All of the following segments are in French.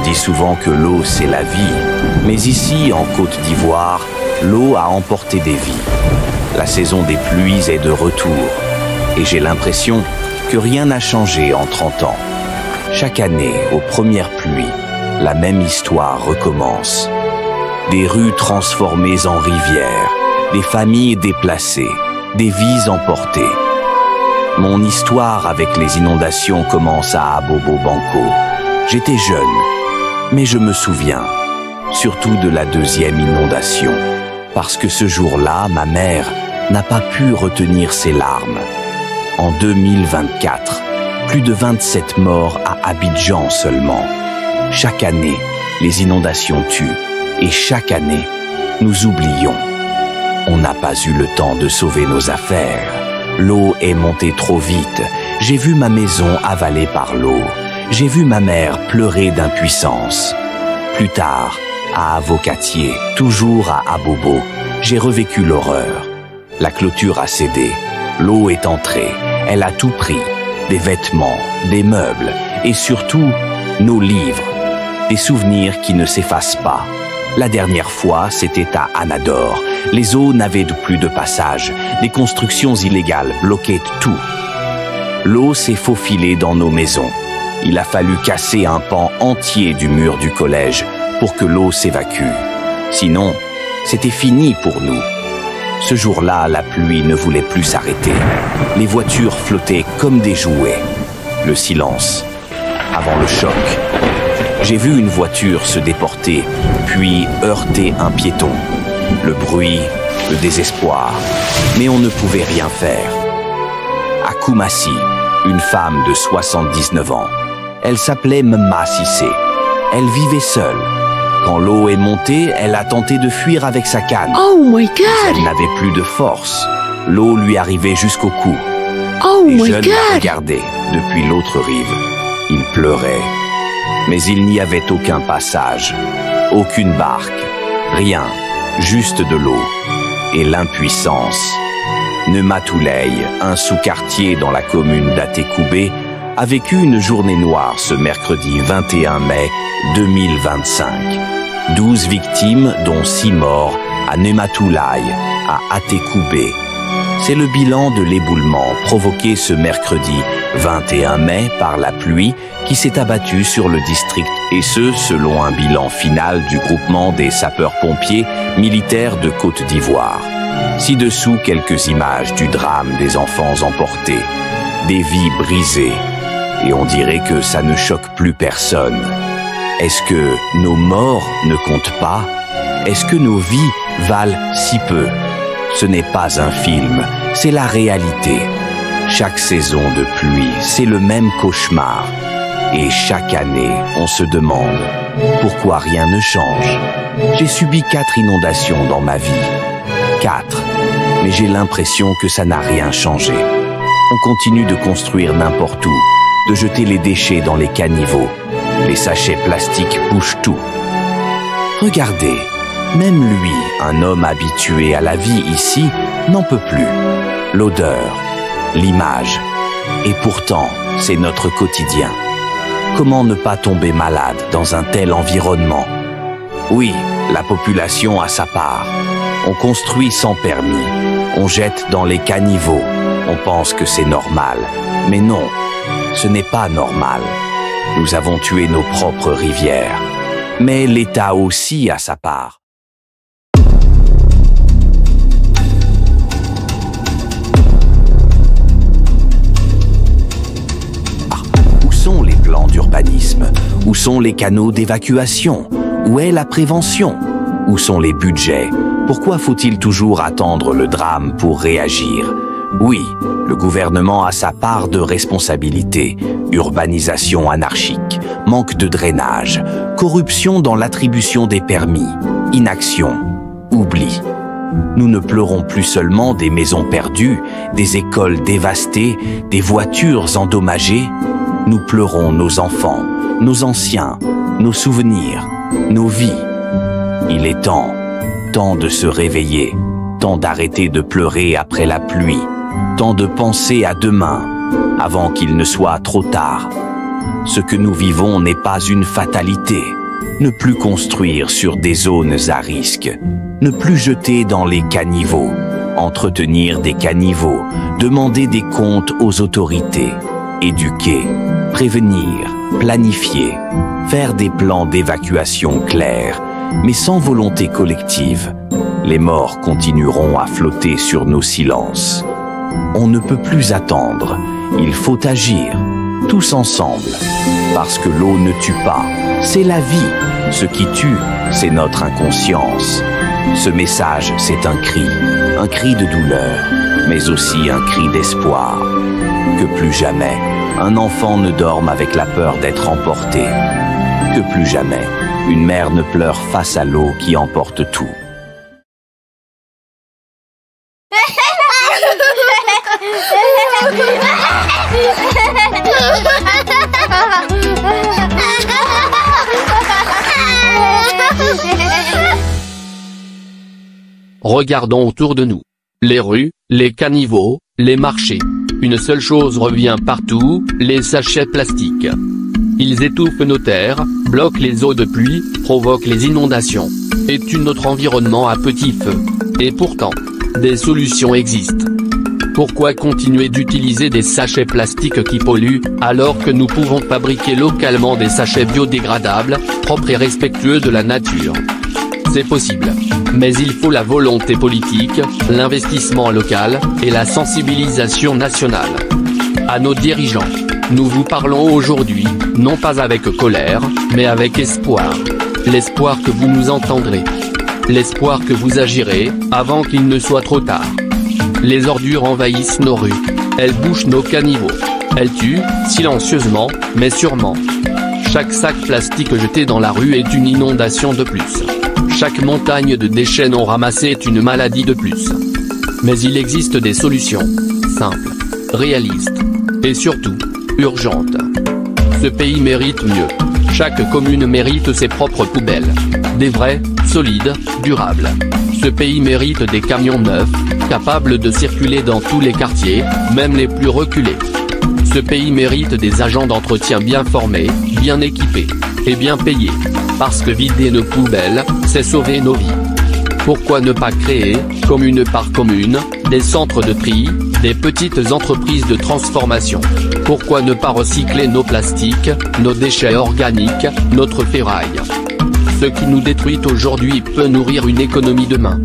dit souvent que l'eau, c'est la vie. Mais ici, en Côte d'Ivoire, l'eau a emporté des vies. La saison des pluies est de retour. Et j'ai l'impression que rien n'a changé en 30 ans. Chaque année, aux premières pluies, la même histoire recommence. Des rues transformées en rivières, des familles déplacées, des vies emportées. Mon histoire avec les inondations commence à Abobo Banco. J'étais jeune, mais je me souviens, surtout de la deuxième inondation, parce que ce jour-là, ma mère n'a pas pu retenir ses larmes. En 2024, plus de 27 morts à Abidjan seulement. Chaque année, les inondations tuent, et chaque année, nous oublions. On n'a pas eu le temps de sauver nos affaires. L'eau est montée trop vite. J'ai vu ma maison avalée par l'eau. J'ai vu ma mère pleurer d'impuissance. Plus tard, à Avocatier, toujours à Abobo, j'ai revécu l'horreur. La clôture a cédé. L'eau est entrée. Elle a tout pris. Des vêtements, des meubles et surtout nos livres. Des souvenirs qui ne s'effacent pas. La dernière fois, c'était à Anador. Les eaux n'avaient plus de passage. Des constructions illégales bloquaient tout. L'eau s'est faufilée dans nos maisons. Il a fallu casser un pan entier du mur du collège pour que l'eau s'évacue. Sinon, c'était fini pour nous. Ce jour-là, la pluie ne voulait plus s'arrêter. Les voitures flottaient comme des jouets. Le silence, avant le choc. J'ai vu une voiture se déporter, puis heurter un piéton. Le bruit, le désespoir. Mais on ne pouvait rien faire. À Koumassi, une femme de 79 ans. Elle s'appelait Mma Sissé. Elle vivait seule. Quand l'eau est montée, elle a tenté de fuir avec sa canne. Oh my God! Elle n'avait plus de force. L'eau lui arrivait jusqu'au cou. Oh Les my jeunes la God! regardaient depuis l'autre rive. Ils pleuraient. Mais il n'y avait aucun passage, aucune barque, rien, juste de l'eau et l'impuissance. Nematouley, un sous-quartier dans la commune d'Atekoubé, a vécu une journée noire ce mercredi 21 mai 2025. 12 victimes, dont 6 morts, à Nematouley, à Atekoubé. C'est le bilan de l'éboulement provoqué ce mercredi 21 mai par la pluie qui s'est abattue sur le district, et ce, selon un bilan final du groupement des sapeurs-pompiers militaires de Côte d'Ivoire. Ci-dessous, quelques images du drame des enfants emportés, des vies brisées, et on dirait que ça ne choque plus personne. Est-ce que nos morts ne comptent pas? Est-ce que nos vies valent si peu? Ce n'est pas un film, c'est la réalité. Chaque saison de pluie, c'est le même cauchemar. Et chaque année, on se demande pourquoi rien ne change. J'ai subi 4 inondations dans ma vie. 4. Mais j'ai l'impression que ça n'a rien changé. On continue de construire n'importe où, de jeter les déchets dans les caniveaux. Les sachets plastiques bouchent tout. Regardez, même lui, un homme habitué à la vie ici, n'en peut plus. L'odeur, l'image. Et pourtant, c'est notre quotidien. Comment ne pas tomber malade dans un tel environnement? Oui, la population a sa part. On construit sans permis. On jette dans les caniveaux. On pense que c'est normal. Mais non, ce n'est pas normal. Nous avons tué nos propres rivières. Mais l'État aussi a sa part. Où sont les plans d'urbanisme? Où sont les canaux d'évacuation? Où est la prévention? Où sont les budgets? Pourquoi faut-il toujours attendre le drame pour réagir? Oui, le gouvernement a sa part de responsabilité. Urbanisation anarchique, manque de drainage, corruption dans l'attribution des permis, inaction, oubli. Nous ne pleurons plus seulement des maisons perdues, des écoles dévastées, des voitures endommagées. Nous pleurons nos enfants, nos anciens, nos souvenirs, nos vies. Il est temps de se réveiller, temps d'arrêter de pleurer après la pluie, temps de penser à demain, avant qu'il ne soit trop tard. Ce que nous vivons n'est pas une fatalité. Ne plus construire sur des zones à risque. Ne plus jeter dans les caniveaux. Entretenir des caniveaux. Demander des comptes aux autorités. Éduquer. Prévenir. Planifier. Faire des plans d'évacuation clairs. Mais sans volonté collective, les morts continueront à flotter sur nos silences. On ne peut plus attendre. Il faut agir. Tous ensemble. Parce que l'eau ne tue pas. C'est la vie. Ce qui tue, c'est notre inconscience. Ce message, c'est un cri de douleur, mais aussi un cri d'espoir. Que plus jamais, un enfant ne dorme avec la peur d'être emporté. Que plus jamais, une mère ne pleure face à l'eau qui emporte tout. Regardons autour de nous. Les rues, les caniveaux, les marchés. Une seule chose revient partout, les sachets plastiques. Ils étouffent nos terres, bloquent les eaux de pluie, provoquent les inondations, et tuent notre environnement à petit feu. Et pourtant, des solutions existent. Pourquoi continuer d'utiliser des sachets plastiques qui polluent, alors que nous pouvons fabriquer localement des sachets biodégradables, propres et respectueux de la nature? C'est possible. Mais il faut la volonté politique, l'investissement local, et la sensibilisation nationale. À nos dirigeants, nous vous parlons aujourd'hui, non pas avec colère, mais avec espoir. L'espoir que vous nous entendrez. L'espoir que vous agirez, avant qu'il ne soit trop tard. Les ordures envahissent nos rues. Elles bouchent nos caniveaux. Elles tuent, silencieusement, mais sûrement. Chaque sac plastique jeté dans la rue est une inondation de plus. Chaque montagne de déchets non ramassés est une maladie de plus. Mais il existe des solutions, simples, réalistes, et surtout, urgentes. Ce pays mérite mieux. Chaque commune mérite ses propres poubelles. Des vraies, solides, durables. Ce pays mérite des camions neufs, capables de circuler dans tous les quartiers, même les plus reculés. Ce pays mérite des agents d'entretien bien formés, bien équipés, et bien payés. Parce que vider nos poubelles, c'est sauver nos vies. Pourquoi ne pas créer, commune par commune, des centres de tri, des petites entreprises de transformation? Pourquoi ne pas recycler nos plastiques, nos déchets organiques, notre ferraille? Ce qui nous détruit aujourd'hui peut nourrir une économie demain.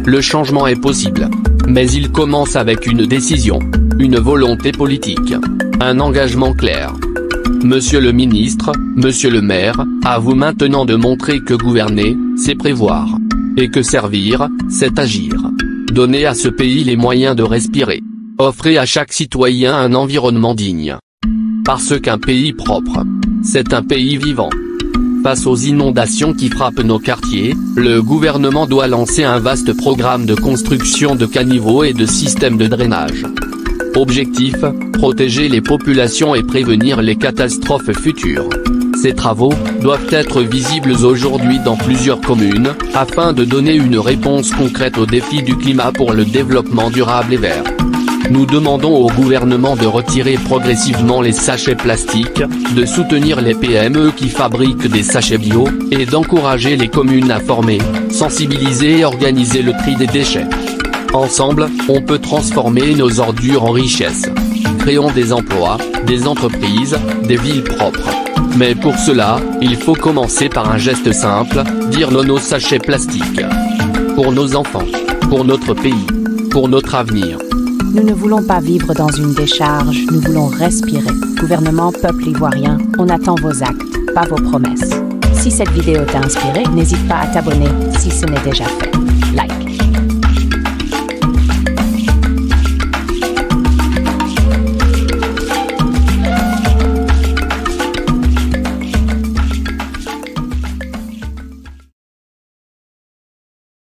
Le changement est possible. Mais il commence avec une décision, une volonté politique, un engagement clair. Monsieur le ministre, monsieur le maire, à vous maintenant de montrer que gouverner, c'est prévoir. Et que servir, c'est agir. Donnez à ce pays les moyens de respirer. Offrez à chaque citoyen un environnement digne. Parce qu'un pays propre, c'est un pays vivant. Face aux inondations qui frappent nos quartiers, le gouvernement doit lancer un vaste programme de construction de caniveaux et de systèmes de drainage. Objectif, protéger les populations et prévenir les catastrophes futures. Ces travaux doivent être visibles aujourd'hui dans plusieurs communes, afin de donner une réponse concrète aux défis du climat pour le développement durable et vert. Nous demandons au gouvernement de retirer progressivement les sachets plastiques, de soutenir les PME qui fabriquent des sachets bio, et d'encourager les communes à former, sensibiliser et organiser le tri des déchets. Ensemble, on peut transformer nos ordures en richesses. Créons des emplois, des entreprises, des villes propres. Mais pour cela, il faut commencer par un geste simple, dire non aux sachets plastiques. Pour nos enfants, pour notre pays, pour notre avenir. Nous ne voulons pas vivre dans une décharge, nous voulons respirer. Gouvernement, peuple ivoirien, on attend vos actes, pas vos promesses. Si cette vidéo t'a inspiré, n'hésite pas à t'abonner si ce n'est déjà fait. Like.